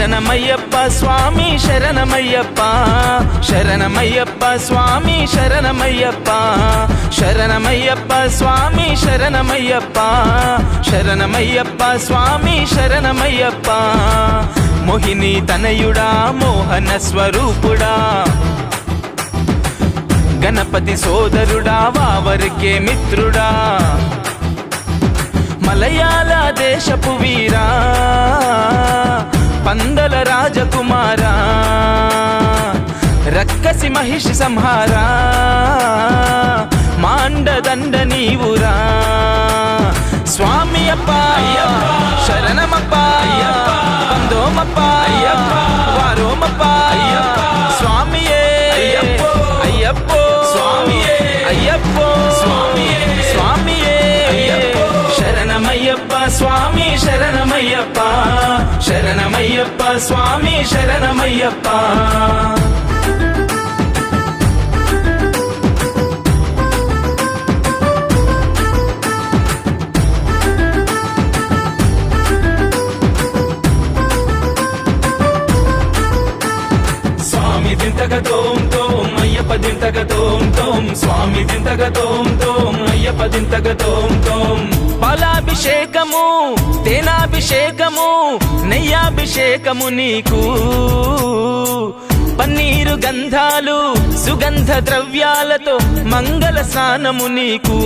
శరణమయ్యప్ప స్వామి శరణమయ్యప్ప శరణమయ్యప్ప స్వామి శరణమయ్యప్ప శరణమయ్యప్ప స్వామి శరణమయ్యప్ప శరణమయ్యప్ప స్వామి శరణమయ్యప్ప మోహిని తనయుడా మోహన స్వరూపుడా గణపతి సోదరుడా వావరికే మిత్రుడా మలయాళ దేశపు వీరా పందల రాజకుమారా రక్కసి మహిషి సంహారా మాండదండ నీవురా స్వామి అప్ప శరణమప్ప బందోమప్ప వారోమప్ప స్వామియే అయ్యప్పో స్వామియే అయ్యప్పో స్వామియే స్వామియే శరణమయ్యప్ప స్వామి శరణమయ్యప్ప శరణమయ్యప్ప స్వామి శరణమయ్యప్ప స్వామి దింతగ తోం తోం అయ్యప్ప దింతగ తోం తోం స్వామి దింతగ తోం తోం అయ్యప్ప దింతగ తోం తోం పాలాభిషేకము తేనాభిషేకము నెయ్యాభిషేకము నీకు పన్నీరు గంధాలు సుగంధ ద్రవ్యాలతో మంగళ స్నానము నీకు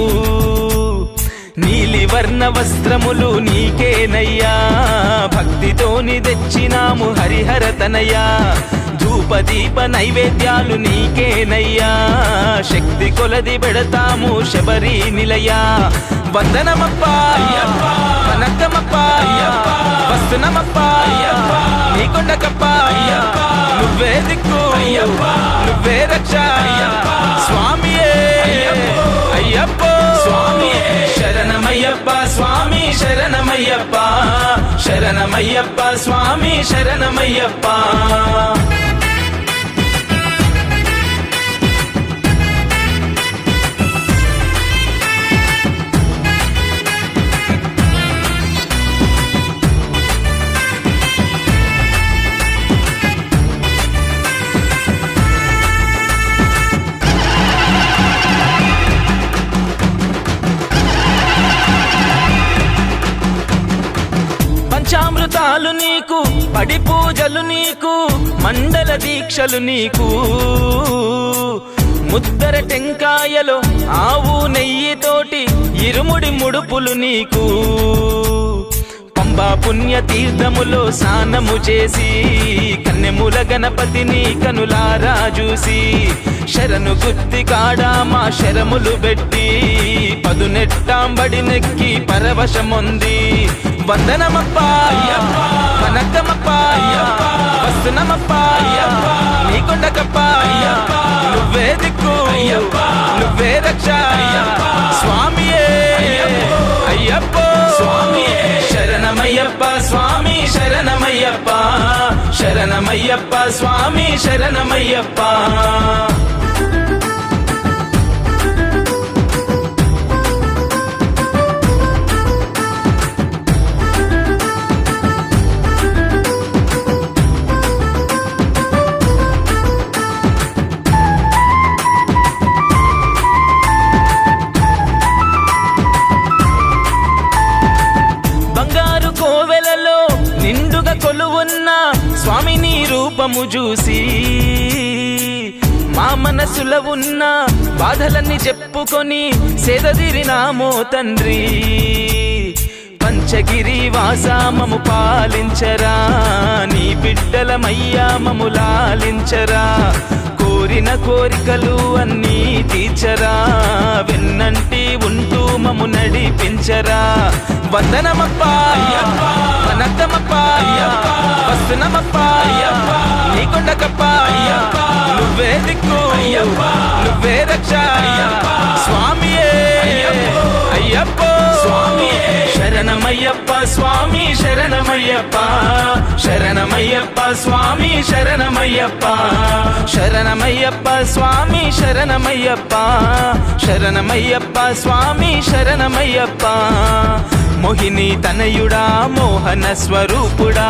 నీలి వర్ణ వస్త్రములు నీకేనయ్యా భక్తితోని తెచ్చినాము హరిహర తనయ్యా ధూపదీప నైవేద్యాలు నీకేనయ్యా శక్తి కొలది పెడతాము శబరి నిలయా వందనమప్ప వనక్కమప్ప వస్తునమప్ప నీకొండకప్ప నువ్వే దిక్కు నువ్వే రక్ష స్వామియే అయ్యప్పో స్వామియే శరణమయ్యప్ప స్వామి శరణమయ్యప్ప శరణమయ్యప్ప స్వామి శరణమయ్యప్ప పంచామృతాలు నీకు పడి పూజలు నీకు మండల దీక్షలు నీకు ముద్దర టెంకాయలో ఆవు నెయ్యితోటి ఇరుముడి ముడుపులు నీకు పంబా పుణ్య తీర్థములో స్నానము చేసి కన్నెముల గణపతిని కనులారా చూసి శరణు గుత్తి కాడా మా శరములు పెట్టి పదునెట్టాంబడి నెక్కి పరవశముంది వందనమప్ప వనక్కమప్ప వస్తునమప్ప నీకొండకప్ప నువ్వే దిక్కు నువ్వే రక్ష స్వామియే అయ్యప్పో స్వామియే శరణమయ్యప్ప స్వామి శరణమయ్యప్ప శరణమయ్యప్ప స్వామి శరణమయ్యప్ప నిండుగా కొలువున్న స్వామి నీ రూపము చూసి మా మనసులో ఉన్న బాధలన్నీ చెప్పుకొని సేదదిరినామో తండ్రి పంచగిరి వాసామము పాలించరా నీ బిడ్డలమయ్యా మము లాలించరా కోరిన కోరికలు అన్నీ తీర్చరా వెన్నంటి ఉంటూ మము నడిపించరా వందనమప్ప వనక్కమప్ప వస్తునమప్ప నీకొండకప్ప నువ్వే దిక్కు నువ్వే రక్ష స్వామియే అయ్యప్పో స్వామియే శరణమయ్యప్ప స్వామి శరణమయ్యప్ప శరణమయ్యప్ప స్వామి శరణమయ్యప్ప శరణమయ్యప్ప స్వామి శరణమయ్యప్ప శరణమయ్యప్ప స్వామి శరణమయ్యప్ప మోహిని తనయుడా మోహన స్వరూపుడా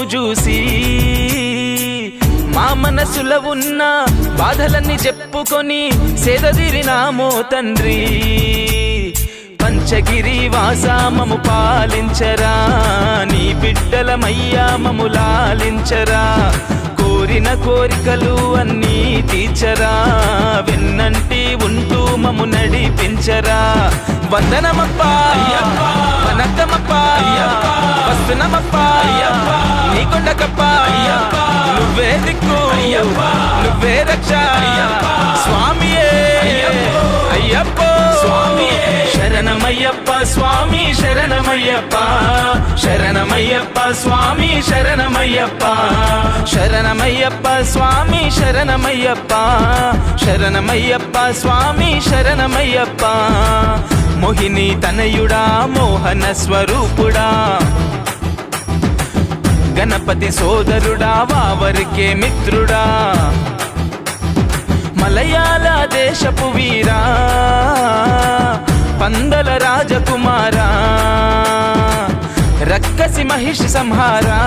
రూపము చూసి మా మనసులో ఉన్న బాధలన్నీ చెప్పుకొని సేదదీరినామో తండ్రి. పంచగిరి వాసా మము పాలించరా, నీ బిడ్డలమయ్యా మము లాలించరా. కోరిన కోరికలు అన్నీ తీర్చరా, వెన్నంటి ఉంటూ మము నడిపించరా. వందనమప్పా వనకమప్పా వస్తునమప్పా నీ కొండకప్పా. నువ్వే దిక్కు నువ్వే రక్ష స్వామియే అయ్యప్ప శరణమయ్యప్ప స్వామి శరణమయ్యప్ప శరణమయ్యప్ప స్వామి శరణమయ్యప్ప శరణమయ్యప్ప స్వామి శరణమయ్యప్ప శరణమయ్యప్ప స్వామి శరణమయ్యప్ప. మోహిని తనయుడా మోహన స్వరూపుడా, గణపతి సోదరుడా వావరికే మిత్రుడా. మలయాళ దేశపు వీరా పందల రాజకుమారా, రక్కసి మహిషి సంహారా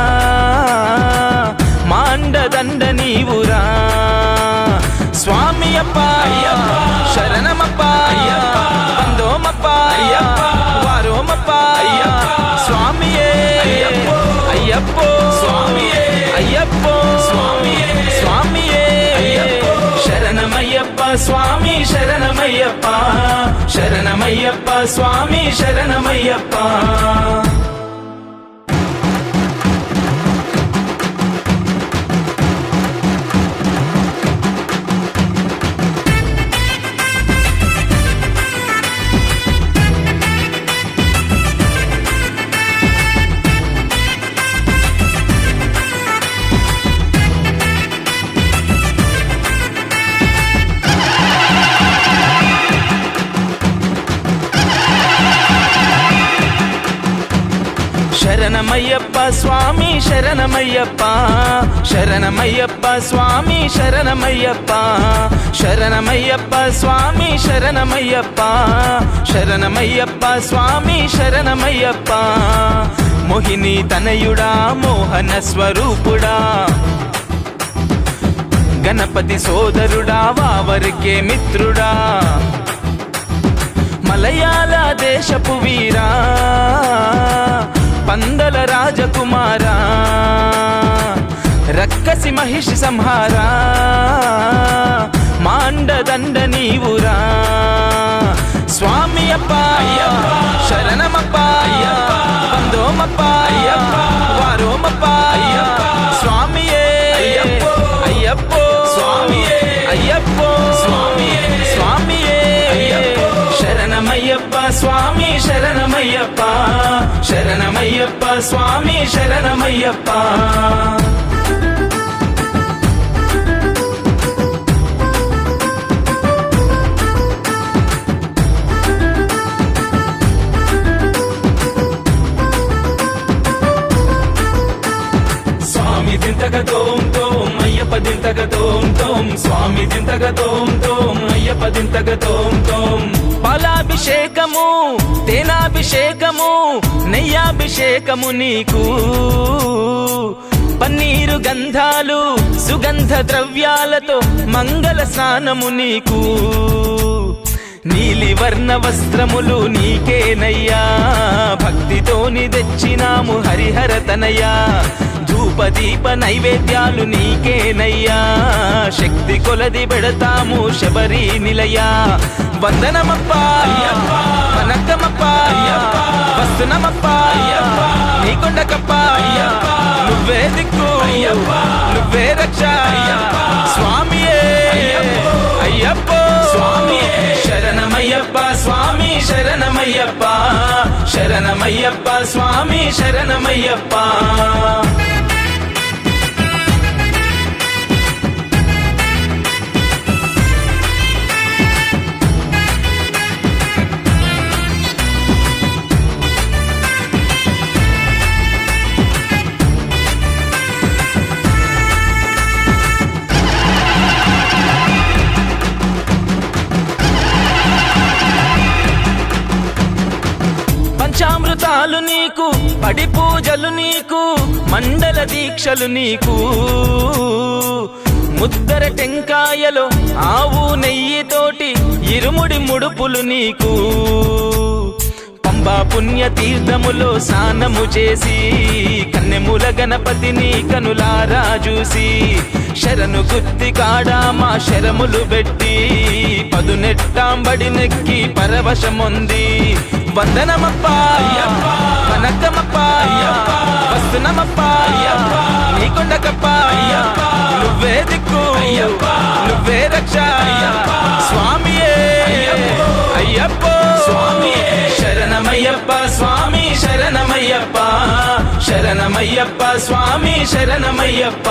మాండదండ నీవురా. స్వామి అప్ప శరణమప్ప వందోమప్ప వారోమప్ప స్వామియే అయ్యప్పో అయ్యప్పో స్వామియే శరణమయ్యప్ప స్వామి శరణమయ్యప్ప శరణమయ్యప్ప స్వామి శరణమయ్యప్ప. శరణమయ్యప్ప స్వామి శరణమయ్యప్ప శరణమయ్యప్ప స్వామి శరణమయ్యప్ప శరణమయ్యప్ప స్వామి శరణమయ్యప్ప శరణమయ్యప్ప స్వామి శరణమయ్యప్ప. మోహిని తనయుడా మోహన స్వరూపుడా, గణపతి సోదరుడా వావరికే మిత్రుడా. మలయాళ దేశపు వీరా పందల రాజకుమారా, రక్కసి మహిషి సంహారా మాండదండ నీవురా. స్వామి అప్ప శరణమప్ప వందోమప్ప వారోమప్ప స్వామియే అయ్యప్పో అయ్యప్పో స్వామియే శరణమయ్యప్ప స్వామి శరణమయ్యప్ప శరణమయ్యప్ప స్వామి శరణమయ్యప్ప. స్వామి దింతగ తోం తోం అయ్యప్ప దింతగ తోం తోం స్వామి దింతగ తోం తోం అయ్యప్ప దింతగ తోం తోం. పాలాభిషేకము తేనాభిషేకము నెయ్యాభిషేకము నీకు, పన్నీరు గంధాలు సుగంధ ద్రవ్యాలతో మంగళ స్నానము నీకు. నీలి వర్ణ వస్త్రములు నీకేనయ్యా, భక్తితోని తెచ్చినాము హరిహర తనయ్యా. ధూపదీప నైవేద్యాలు నీకేనయ్యా, శక్తి కొలది పెడతాము శబరి నిలయా. వందనమప్ప వనకమప్ప వస్తునమప్ప నీ కొండకప్ప. నువ్వే దిక్కు నువ్వే రక్ష స్వామియే అయ్యప్పో శరణమయ్యప్ప స్వామి శరణమయ్యప్ప శరణమయ్యప్ప స్వామి శరణమయ్యప్ప. పంచామృతాలు నీకు పడి పూజలు నీకు మండల దీక్షలు నీకు ముద్దర టెంకాయలో ఆవు నెయ్యితోటి ఇరుముడి ముడుపులు నీకు పంబా పుణ్య తీర్థములో స్నానము చేసి కన్నెముల గణపతిని కనులారా చూసి శరణు గుత్తి కాడా మా శరములు పెట్టి పదునెట్టాంబడి నెక్కి పరవశముంది వందనమప్ప వనకమప్ప వస్తునమప్ప నీకొండకప్ప నువ్వే దిక్కు నువ్వే రక్ష స్వామియే అయ్యప్ప శరణమయ్యప్ప స్వామి శరణమయ్యప్ప శరణమయ్యప్ప స్వామి శరణమయ్యప్ప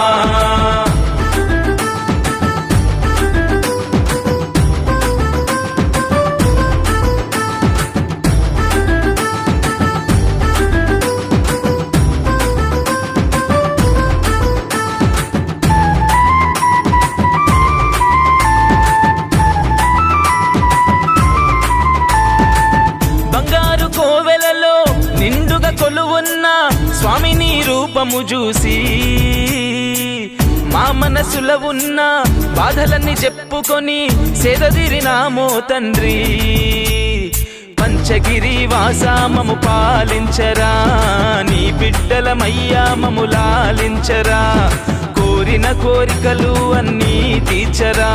బంగారు కోవెలలో నిండుగా కొలువున్న స్వామిని రూపము చూసి మా మనసులో ఉన్న బాధలన్నీ చెప్పుకొని సేదదిరినామో తండ్రి పంచగిరి వాసా మము పాలించరా నీ బిడ్డలమయ్యా మము లాలించరా కోరిన కోరికలు అన్నీ తీర్చరా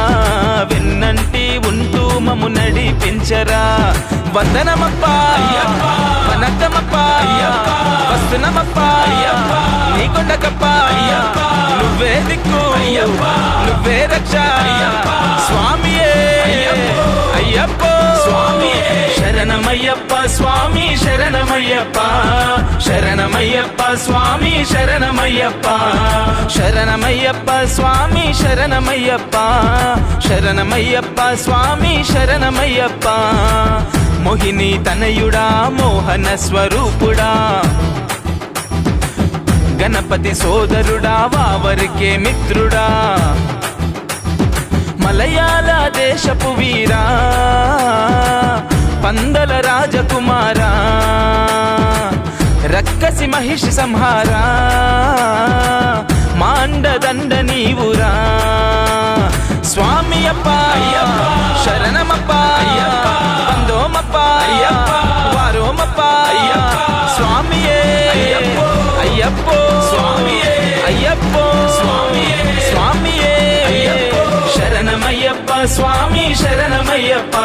వెన్నంటి ఉంటూ మము నడిపించరా వందనమప్ప వనకమప్ప వస్తునమప్ప నీకొండకప్ప నువ్వే దిక్కు నువ్వే రక్ష స్వామియే అయ్యప్ప శరణమయ్యప్ప స్వామి శరణమయ్యప్ప శరణమయ్యప్ప స్వామి శరణమయ్యప్ప శరణమయ్యప్ప స్వామి శరణమయ్యప్ప శరణమయ్యప్ప స్వామి శరణమయ్యప్ప మోహిని తనయుడా మోహన స్వరూపుడా గణపతి సోదరుడా వావరికే మిత్రుడా మలయాళ దేశపు వీరా పందల రాజకుమారా రక్కసి మహిషి సంహారా మాండదండ నీవురా స్వామి అప్ప శరణమప్ప వందోమప్ప వారోమప్ప స్వామియే అయ్యప్ప అయ్యప్ప స్వామియే శరణమయ్యప్ప స్వామి శరణమయ్యప్ప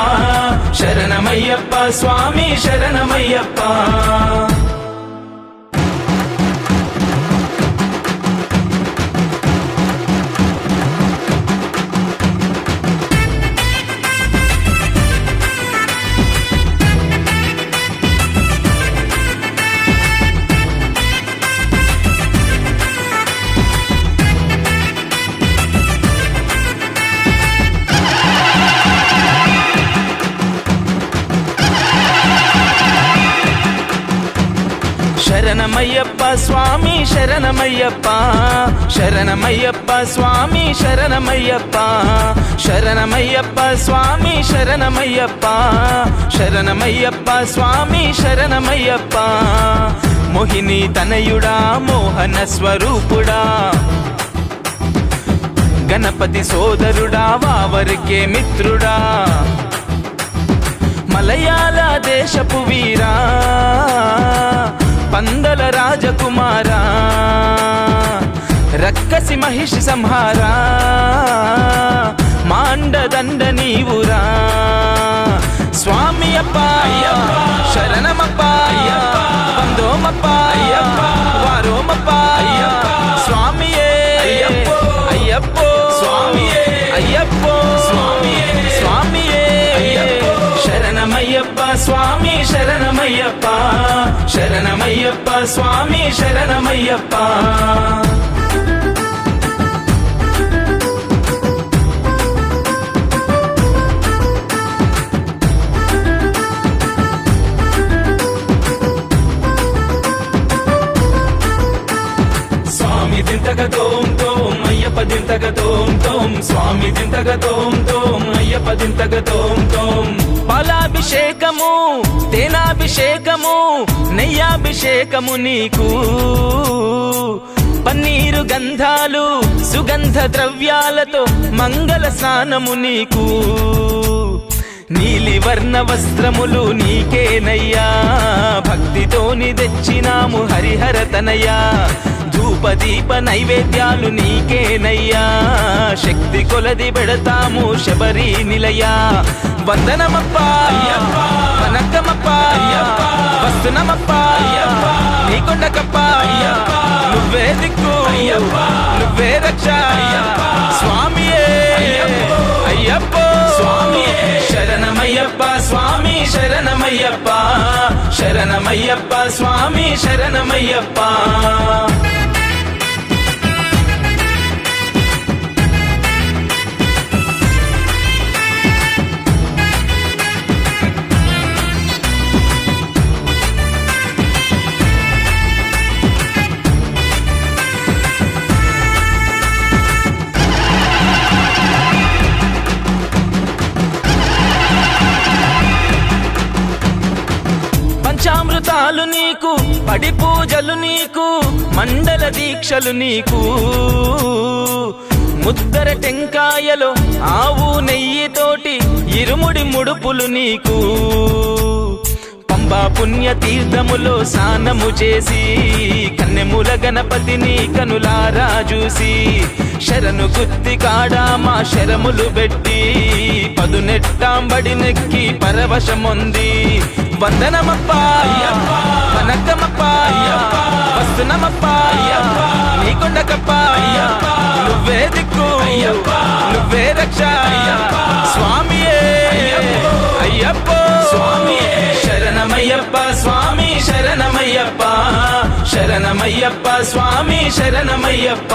శరణమయ్యప్ప స్వామి శరణమయ్యప్ప శరణమయ్యప్ప స్వామి శరణమయ్యప్ప శరణమయ్యప్ప స్వామి శరణమయ్యప్ప శరణమయ్యప్ప స్వామి శరణమయ్యప్ప శరణమయ్యప్ప స్వామి శరణమయ్యప్ప మోహిని తనయుడా మోహన స్వరూపుడా గణపతి సోదరుడా వావరికే మిత్రుడా మలయాళ దేశపు వీరా పందల రాజకుమారా రక్కసి మహిషి సంహారా మాండదండ నీవురా స్వామి అప్ప శరణమప్ప వందోమప్ప వారోమప్ప స్వామియే అయ్యప్ప అయ్యప్ప స్వామియే శరణమయ్యప్ప స్వామి శరణమయ్యప్ప శరణమయ్యప్ప స్వామి శరణమయ్యప్ప స్వామి దింతక తోం తోం అయ్యప్ప దింతక తోం తోం స్వామి దింతక తోం తోం అయ్యప్ప దింతక తోం తోం పాలాభిషేకము తేనాభిషేకము నెయ్యాభిషేకము నీకు పన్నీరు గంధాలు సుగంధ ద్రవ్యాలతో మంగళ స్నానము నీకు నీలి వర్ణ వస్త్రములు నీకేనయ్యా భక్తితోని తెచ్చినాము హరిహర తనయ్యా ధూపదీప నైవేద్యాలు నీకేనయ్యా శక్తి కొలది పెడతాము శబరి నిలయా వందనమప్పా వనక్కమప్పా వస్తునమప్పా నీకొండకప్పా నువ్వే దిక్కు నువ్వే రక్ష స్వామియే అయ్యప్పో శరణమయ్యప్ప స్వామి శరణమయ్యప్ప శరణమయ్యప్ప స్వామి శరణమయ్యప్ప పంచామృతాలు నీకు పడి పూజలు నీకు మండల దీక్షలు నీకు ముద్దర టెంకాయలో ఆవు నెయ్యితోటి ఇరుముడి ముడుపులు నీకు పంబా పుణ్య తీర్థములో స్నానము చేసి కన్నెముల గణపతిని కనులారా చూసి శరణు గుత్తి కాడా మా శరములు పెట్టి పదునెట్టాంబడి నెక్కి పరవశముంది వందనమప్పా వనక్కమప్పా వస్తునమప్పా నీకొండకప్పా నువ్వే దిక్కు నువ్వే రక్ష స్వామియే అయ్యప్పో శరణమయ్యప్ప స్వామి శరణమయ్యప్ప శరణమయ్యప్ప స్వామి శరణమయ్యప్ప